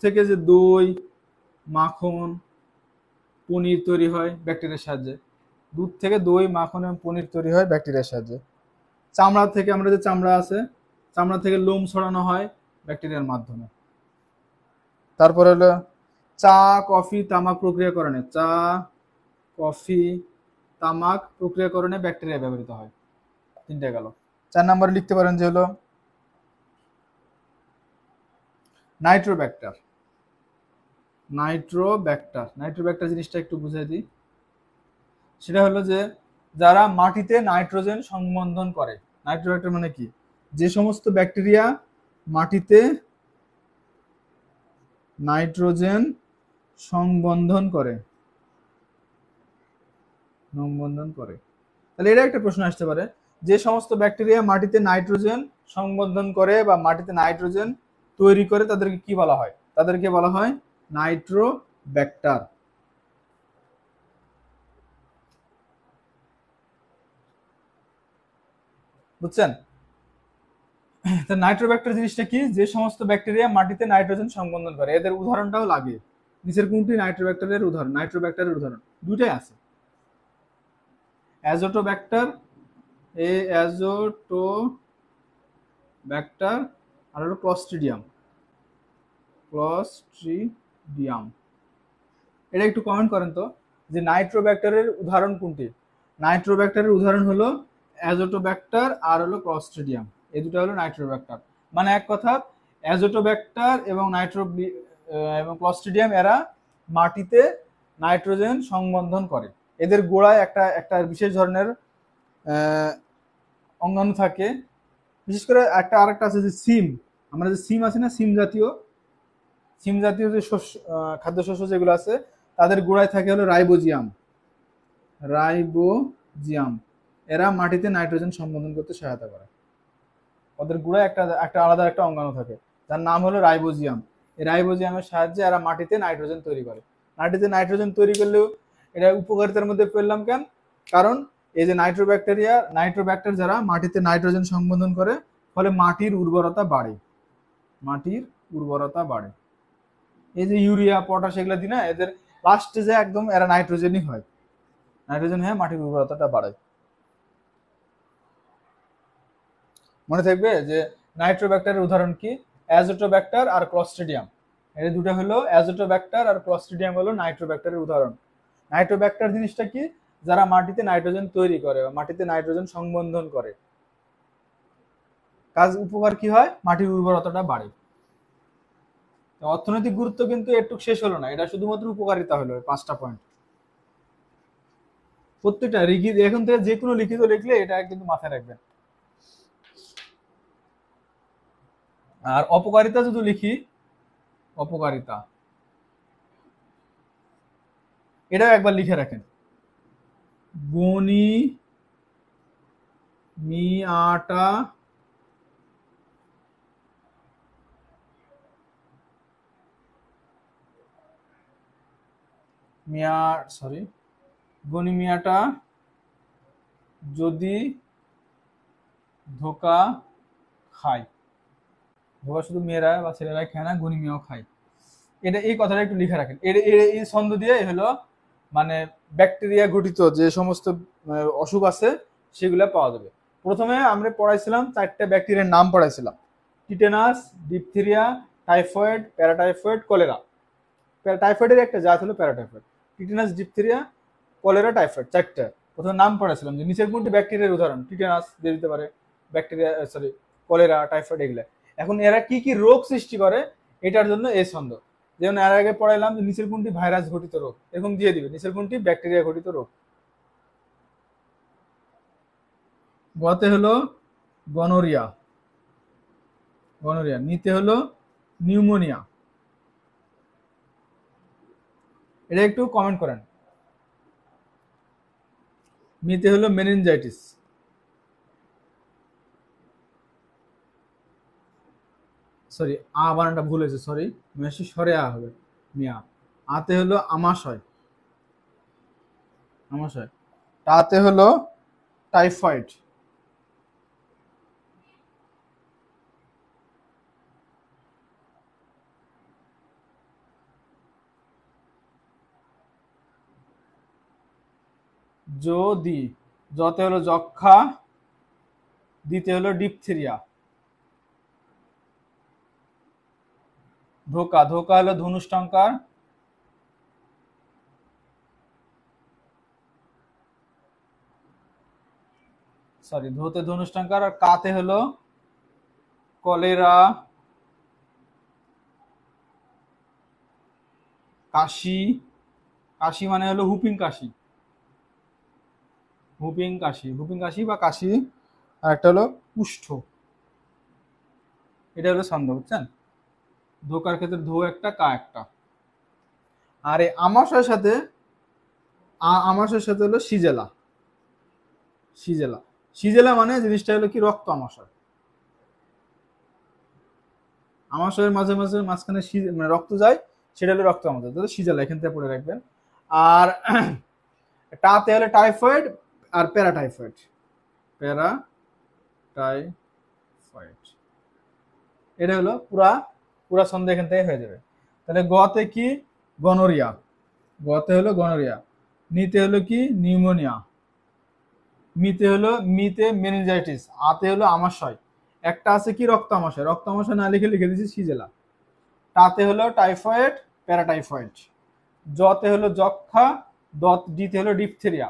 থেকে যে দই, মাখন, পনির তৈরি হয় ব্যাকটেরিয়ার সাহায্যে। দুধ থেকে দই, মাখন এবং পনির তৈরি হয় ব্যাকটেরিয়ার সাহায্যে। চামড়া থেকে, আমরা যে চামড়া আছে, চামড়া থেকে লোম ছড়ানো হয় ব্যাকটেরিয়ার মাধ্যমে। তারপরে হলো চা, কফি, তামাক প্রক্রিয়াকরণে, চা, কফি, তামাক প্রক্রিয়াকরণে ব্যাকটেরিয়া ব্যবহৃত হয়। 3টে গেল। 4 নম্বরে লিখতে পারেন যে হলো নাইট্রোব্যাক্টার। নাইট্রোব্যাক্টার জিনিসটা একটু বুঝিয়ে দিই। সেটা হলো যে যারা মাটিতে নাইট্রোজেন সংবন্ধন করে। নাইট্রোব্যাক্টার মানে কি? যে সমস্ত ব্যাকটেরিয়া মাটিতে নাইট্রোজেন সংবন্ধন করে, তাহলে এটা একটা প্রশ্ন আসতে পারে, যে সমস্ত ব্যাকটেরিয়া মাটিতে নাইট্রোজেন সংবন্ধন করে বা মাটিতে নাইট্রোজেন তৈরি করে, তাদেরকে কি বলা হয়? তাদেরকে বলা হয় নাইট্রোব্যাক্টার। বুঝছেন? তো নাইট্রোব্যাক্টেরিয়া জিনিসটা কি? যে সমস্ত ব্যাকটেরিয়া মাটিতে নাইট্রোজেন সংবন্ধন করে, এদের উদাহরণটাও লাগে। নিচের কোনটি নাইট্রোব্যাক্টেরিয়ার উদাহরণ? নাইট্রোব্যাক্টেরিয়ার উদাহরণ দুটাই আছে, অ্যাজোটোব্যাক্টার, অ্যাজোটোব্যাক্টার, আর হলো ক্লস্ট্রিডিয়াম। ক্লস্ট্রিডিয়াম, এটা একটু কমেন্ট করেন তো যে নাইট্রোব্যাক্টারের উদাহরণ কোনটি? নাইট্রোব্যাক্টারের উদাহরণ হলো অ্যাজোটোব্যাক্টার আর হলো ক্লস্ট্রিডিয়াম, এই দুটো হলো নাইট্রোব্যাক্টার। মানে এক কথা, অ্যাজোটোব্যাক্টার এবং এবং ক্লস্ট্রিডিয়াম এরা মাটিতে নাইট্রোজেন সংবন্ধন করে। এদের গোড়ায় একটা একটা বিশেষ ধরনের অঙ্গাণু থাকে, বিশেষ করে আরেকটা আছে যে সিম, আমরা যে সিম আছে না, সিম জাতীয় যে শস্য, খাদ্যশস্য যেগুলো আছে, তাদের গোড়ায় থাকে হলো রাইবোজিয়াম। এরা মাটিতে নাইট্রোজেন সংবন্ধন করতে সহায়তা করে। ওদের গোড়ায় একটা একটা আলাদা একটা অঙ্গাণু থাকে, যার নাম হলো রাইবোজিয়াম। এই রাইবোজিয়ামের সাহায্যে এরা মাটিতে নাইট্রোজেন তৈরি করে। মাটিতে নাইট্রোজেন তৈরি করলেও এটা উপকারিতার মধ্যে পেলাম কেন? কারণ এই যে নাইট্রোব্যাক্টার যারা মাটিতে নাইট্রোজেন সংবন্ধন করে, ফলে মাটির উর্বরতা বাড়ে। এই যে ইউরিয়া, পটাশ এগুলো দিই না, এদের লাস্টে যে একদম এরা নাইট্রোজেনই হয়, নাইট্রোজেন হয়ে মাটির উর্বরতাটা বাড়ায়। মনে থাকবে যে নাইট্রোব্যাক্টারের উদাহরণ কি? অ্যাজোটোব্যাক্টার আর ক্লস্ট্রিডিয়াম। এই দুটো হলো অ্যাজোটোব্যাক্টার আর ক্লস্ট্রিডিয়াম হলো নাইট্রোব্যাক্টারের উদাহরণ। নাইট্রোব্যাক্টার জিনিসটা কি? যারা মাটিতে নাইট্রোজেন তৈরি করে বা মাটিতে নাইট্রোজেন সংবন্ধন করে। উপকার কি হয়? মাটির উর্বরতাটা বাড়ে। অর্থনৈতিক গুরুত্ব কিন্তু একটু শেষ হলো না, এটা শুধুমাত্র উপকারিতা হলো 5টা পয়েন্ট। প্রত্যেকটা এখন থেকে যে কোনো লিখিত লিখলে এটা কিন্তু মাথায় রাখবেন। আর অপকারিতা যদি লিখি, অপকারিতা এটাও একবার লিখে রাখেন। গনিমিয়াটা গনিমিয়াটা যদি ধোকা খায়, ধোকা শুধু মেয়েরা বা ছেলেরাই খায় না, গনিমিয়াও খায়। এই কথাটা একটু লিখে রাখেন। এই ছন্দ দিয়ে হলো মানে ব্যাকটেরিয়া ঘটিত যে সমস্ত অসুখ আছে সেগুলা পাওয়া যাবে। প্রথমে আমরা পড়াইছিলাম 4টা ব্যাকটেরিয়ার নাম পড়াইছিলাম: tetanus, diphtheria, typhoid, paratyphoid, cholera. টাইফয়েডের একটা জাত হলো paratyphoid. Tetanus, diphtheria, cholera, typhoid, 4টা প্রথমে নাম পড়াইছিলাম যে নিচের কোনটি ব্যাকটেরিয়ার উদাহরণ? টিটেনাস দিয়ে দিতে পারে, কলেরা, টাইফয়েড এগুলা। এখন এরা কি কি রোগ সৃষ্টি করে এটার জন্য এই ছন্দ। যেমন এর আগে পড়াইলাম যে নিচের কোনটি ভাইরাস ঘটিত রোগ, এরকম দিয়ে দিবে নিচের কোনটি ব্যাকটেরিয়া ঘটিত রোগ। গতে হলো গনোরিয়া, নিতে হলো নিউমোনিয়া। এটা একটু কমেন্ট করেন। মিতে হলো মেনিনজাইটিস, সরি বানানটা ভুল হয়েছে, সরি, সরে হবে মিয়া। আতে হলো আমাশয়, তাতে হলো টাইফয়েড, যদি, যতে হলো যক্ষা, দিতে হলো ডিপথেরিয়া। ধোকা হলো ধনুষ্টঙ্কার, ধোতে ধনুষ্টঙ্কার। আর কাতে হলো কলেরা, কাশি মানে হলো হুপিং কাশি, বা কাশি। আর একটা হলো কুষ্ঠ। এটা হলো ছন্দ, বুঝছেন? ধোকার ক্ষেত্রে ধো একটা, কা একটা। আর এই আমাশয়ের সাথে হলো সিজেলা মানে জিনিসটা হলো কি? রক্ত আমাশয়। আমাশয়ের মাঝখানে মানে রক্ত যায়, সেটা হলো রক্ত আমাশয়, তাহলে সিজেলা এখান থেকে পড়ে রাখবেন। আর টাতে হলো টাইফয়েড আর প্যারাটাইফয়েড। এটা হলো পুরা পুরা ছন্দ এখান থেকে হয়ে যাবে। তাহলে গতে কি? গনোরিয়া। গতে হলো গনোরিয়া। নিতে হলো কি? নিউমোনিয়া। মিতে মেনিনজাইটিস। আতে হলো আমাশয়। একটা আছে কি? রক্ত আমাশয়। রক্ত আমাশয় না লিখে লিখে দিচ্ছি সিজেলা। টাতে হলো টাইফয়েড, প্যারাটাইফয়েড। জতে হলো যক্ষা। ডিতে হলো ডিপথেরিয়া।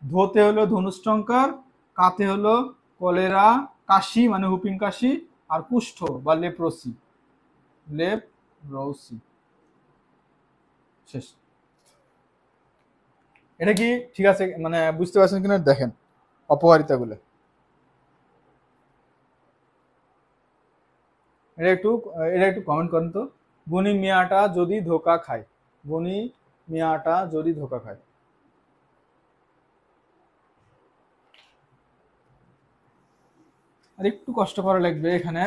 ধোতে হলো ধনুষ্টঙ্কার। কাতে হলো কলেরা, কাশি মানে হুপিং কাশি। আর কুষ্ঠ বা লেপ্রোসি। লেপ্রোসি। শেষ। এটা কি ঠিক আছে? মানে বুঝতে পারছেন কিনা দেখেন অপকারিতাগুলো। এটা একটু এটা একটু কমেন্ট করেন তো। গনি মিয়াটা যদি ধোকা খায়। গনি মিয়াটা যদি ধোকা খায়। আর একটু কষ্ট করা লাগবে এখানে।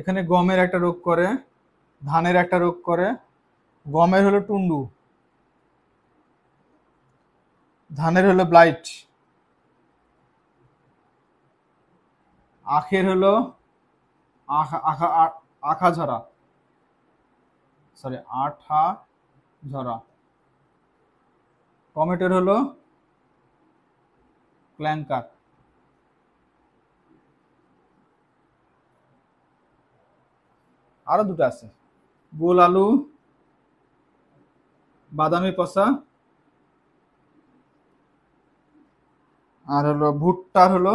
এখানে গমের একটা রোগ করে, ধানের একটা রোগ করে। গমের হলো টুন্ডু, ধানের হলো ব্লাইট, আখের হলো আখা আখা আখা ঝরা, সরি আঠা ঝরা। টমেটোর হলো ক্ল্যাঙ্কার। আরো দুটো আছে, গোল আলু, বাদামি পচা, আর হলো ভুট্টার হলো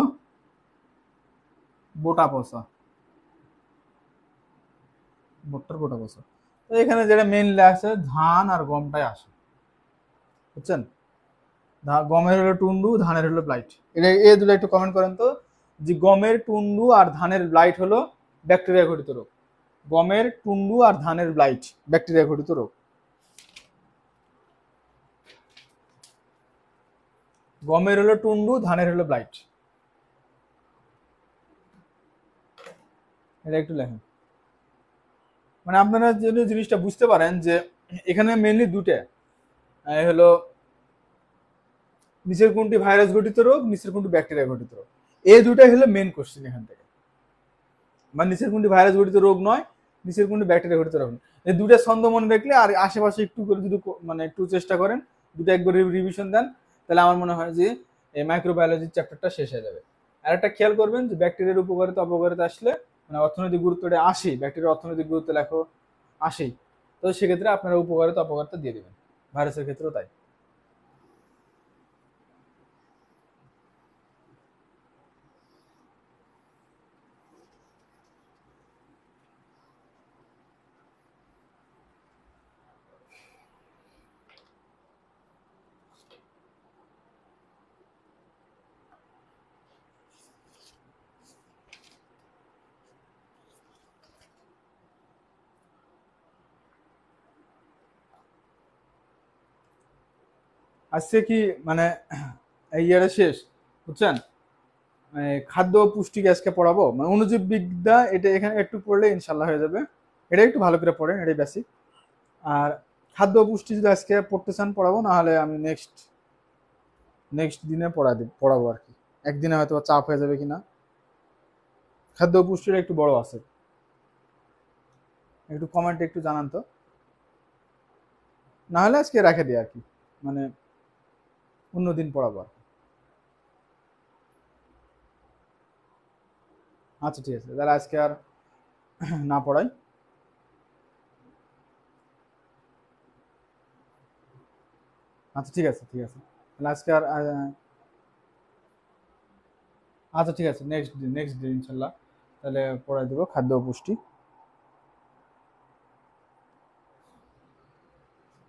বোটা পচা। ভুট্টার বোটা পচা। তো এখানে যেটা মেইনলি আছে ধান আর গমটাই আসে, বুঝছেন? গমের হলো টুন্ডু, ধানের হলো ব্লাইট। এটা এই দুটো একটু কমেন্ট করেন তো, যে গমের টুন্ডু আর ধানের ব্লাইট হলো ব্যাকটেরিয়া ঘটিত রোগ। গমের টুন্ডু আর ধানের ব্লাইট ব্যাকটেরিয়া ঘটিত রোগ। গমের হলো টুন্ডু, ধানের হলো ব্লাইট। এটা একটু লেখেন, মানে আপনারা যদি জিনিসটা বুঝতে পারেন যে এখানে মেনলি দুটো হলো, নিচের কোনটি ভাইরাস ঘটিত রোগ, নিচের কোনটি ব্যাকটেরিয়া ঘটিত রোগ। এই দুটাই হলো মেন কোশ্চেন এখান থেকে। মানে নিচের কোনটি ভাইরাস ঘটিত রোগ নয়, নিচের কোনটি ব্যাকটেরিয়া ঘটিত রোগ নয়। এই দুটা ছন্দ মনে রাখলে আর আশেপাশে একটু করে যদি মানে একটু চেষ্টা করেন, দুটো একবার রিভিশন দেন, তাহলে আমার মনে হয় যে এই মাইক্রোবায়োলজির চ্যাপ্টারটা শেষ হয়ে যাবে। আর একটা খেয়াল করবেন যে ব্যাকটেরিয়ার উপকারিতা অপকারিতা আসলে মানে অর্থনৈতিক গুরুত্বটা আসে, ব্যাকটেরিয়ার অর্থনৈতিক গুরুত্ব লেখো আসেই। তো সেক্ষেত্রে আপনারা উপকারিতা অপকারিতা দিয়ে দেবেন, ভাইরাসের ক্ষেত্রেও তাই। আজকে কি মানে এই ইয়ারে শেষ, বুঝছেন? খাদ্য ও পুষ্টি আজকে পড়াবো, মানে অনুজীব বিদ্যা এটা এখানে একটু পড়লে ইনশাল্লাহ হয়ে যাবে। এটা একটু ভালো করে পড়েন, এটাই বেসিক। আর খাদ্য ও পুষ্টি যদি আজকে পড়তে চান পড়াবো, না হলে আমি নেক্সট নেক্সট দিনে পড়াবো আর কি। একদিনে হয়তো চাপ হয়ে যাবে কিনা। খাদ্য ও পুষ্টিটা একটু বড় আছে, একটু কমেন্টে একটু জানান তো, না হলে আজকে রেখে দিই আর কি, মানে অন্যদিন পড়াবো আর কি। আচ্ছা ঠিক আছে, তাহলে আজকে আর না পড়াই। আচ্ছা ঠিক আছে, ঠিক আছে, তাহলে আজকে আর আচ্ছা ঠিক আছে, নেক্সট দিন ইনশাল্লাহ তাহলে পড়াই দেবো খাদ্য ও পুষ্টি।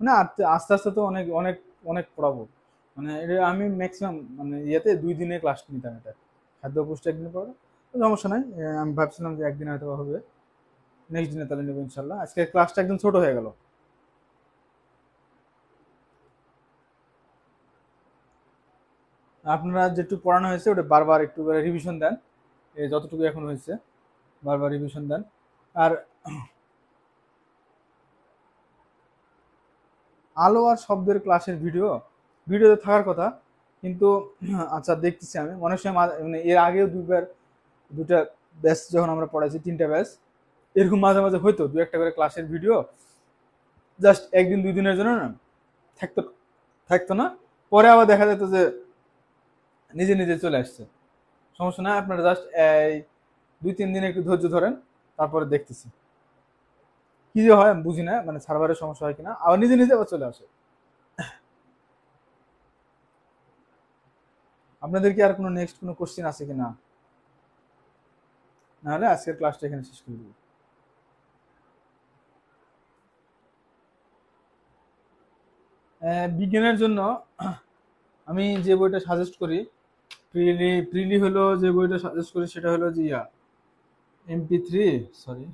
মানে আস্তে আস্তে তো অনেক অনেক অনেক পড়াবো। মানে এটা আমি ম্যাক্সিমাম মানে ইয়েতে 2 দিনে ক্লাস নিতাম এটা। খাদ্য ও পুষ্টি একদিনে পড়াবো, তো সমস্যা নাই। আমি ভাবছিলাম যে একদিনে হয়তো হবে, নেক্সট দিনে তাহলে নেবো ইনশাল্লাহ। আজকে ক্লাসটা একদম ছোট হয়ে গেল। আপনারা যেটুকু পড়ানো হয়েছে ওটা বারবার একটু করে রিভিশন দেন, এই যতটুকু এখন হয়েছে বারবার রিভিশন দেন। আর আলো আর শব্দের ক্লাসের ভিডিও ভিডিওতে থাকার কথা, কিন্তু আচ্ছা দেখতেছি আমি অনেক সময় মানে এর আগেও দুটা ব্যাচ যখন আমরা পড়াইছি, 3টা ব্যাচ, এরকম মাঝে মাঝে হয়তো দু একটা করে ক্লাসের ভিডিও জাস্ট একদিন 2 দিনের জন্য না থাকতো থাকতো না, পরে আবার দেখা যেত যে নিজে নিজে চলে আসছে। সমস্যা না, আপনারা জাস্ট এই 2-3 দিন একটু ধৈর্য ধরেন, তারপরে দেখতেছি কি যে হয় আমি বুঝি না, মানে সার্ভারের সমস্যা হয় কিনা, আবার নিজে নিজে আবার চলে আসে। আপনাদের কি আর কোনো নেক্সট কোনো কোশ্চেন আছে কিনা? নাহলে আজকের ক্লাসটা এখানে শেষ করে দিব। বিজ্ঞানের জন্য আমি যে বইটা সাজেস্ট করি, প্রিলি হলো যে বইটা সাজেস্ট করি সেটা হলো যে MP3, সরি,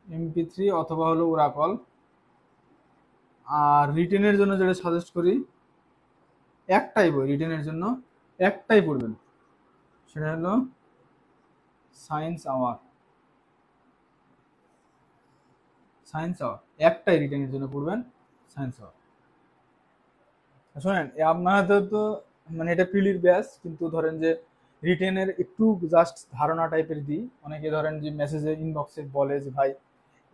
MP3 অথবা হলো ওরাকল। আর রিটেনের জন্য যেটা সাজেস্ট করি, একটাই বই রিটেনের জন্য, একটাই পড়বেন, সেটা হলো সায়েন্স আওয়ার। সায়েন্স আওয়ার একটাই রিটেনের জন্য পড়বেন, সায়েন্স আওয়ার। শোনেন, আপনাদের তো মানে এটা প্রিলির ব্যাচ, কিন্তু ধরেন যে রিটেনের একটু জাস্ট ধারণা টাইপের দিই। অনেকে ধরেন যে মেসেজে ইনবক্সে বলে যে ভাই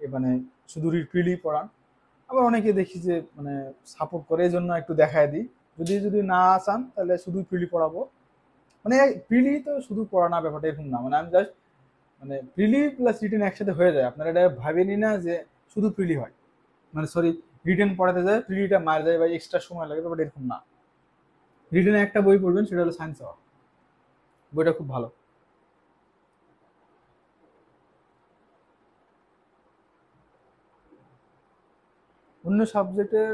মানে শুধু প্রিলি পড়ান। আবার অনেকে দেখি যে মানে সাপোর্ট করে, এই জন্য একটু দেখায় দিই। যদি যদি না চান তাহলে শুধু প্রিলি পড়াবো। মানে প্রিলি তো শুধু পড়ানো ব্যাপারটা এরকম না, মানে আমি জাস্ট মানে প্রিলি প্লাস রিটেন একসাথে হয়ে যায়। আপনারা এটা ভাবেনি না যে শুধু প্রিলি হয়, মানে সরি, রিটেন পড়াতে যায় প্রিলিটা মার যায় বা এক্সট্রা সময় লাগে, ব্যাপারটা এরকম না। রিটেনে একটা বই পড়বেন, সেটা হলো সায়েন্স আওয়ার। বইটা খুব ভালো। অন্য সাবজেক্টের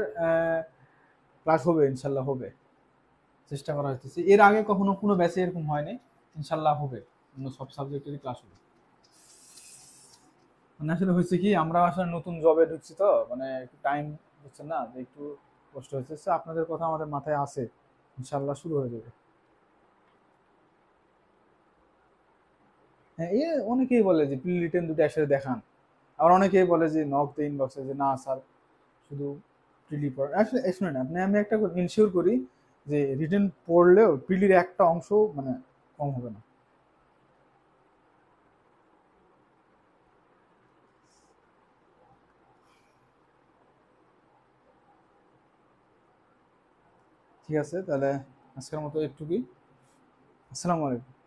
ক্লাস হবে, ইনশাল্লাহ হবে, চেষ্টা করা হচ্ছে। এর আগে কখনো কোনো ব্যাচে এরকম হয়নি, ইনশাল্লাহ হবে, অন্য সব সাবজেক্টেরই ক্লাস হবে। মানে আসলে হয়েছে কি, আমরা আসলে নতুন জবে ঢুকছি তো, মানে একটু টাইম হচ্ছে না, যে একটু কষ্ট হচ্ছে। So, আপনাদের কথা আমাদের মাথায় আছে, ইনশাল্লাহ শুরু হয়ে যাবে। হ্যাঁ, অনেকেই বলে যে প্রি রিটেন দুটো একসাথে দেখান। আবার অনেকেই বলে যে নক দেয় ইনবক্সে যে না স্যার, শুধু প্রিলি পড়া। আসলে শুনেন, আপনি আমি একটা ইনশিওর করি যে রিটেন পড়লেও প্রিলির একটা অংশ মানে কম হবে না। ঠিক আছে, তাহলে আজকের মতো একটুকুই। আসসালামু আলাইকুম।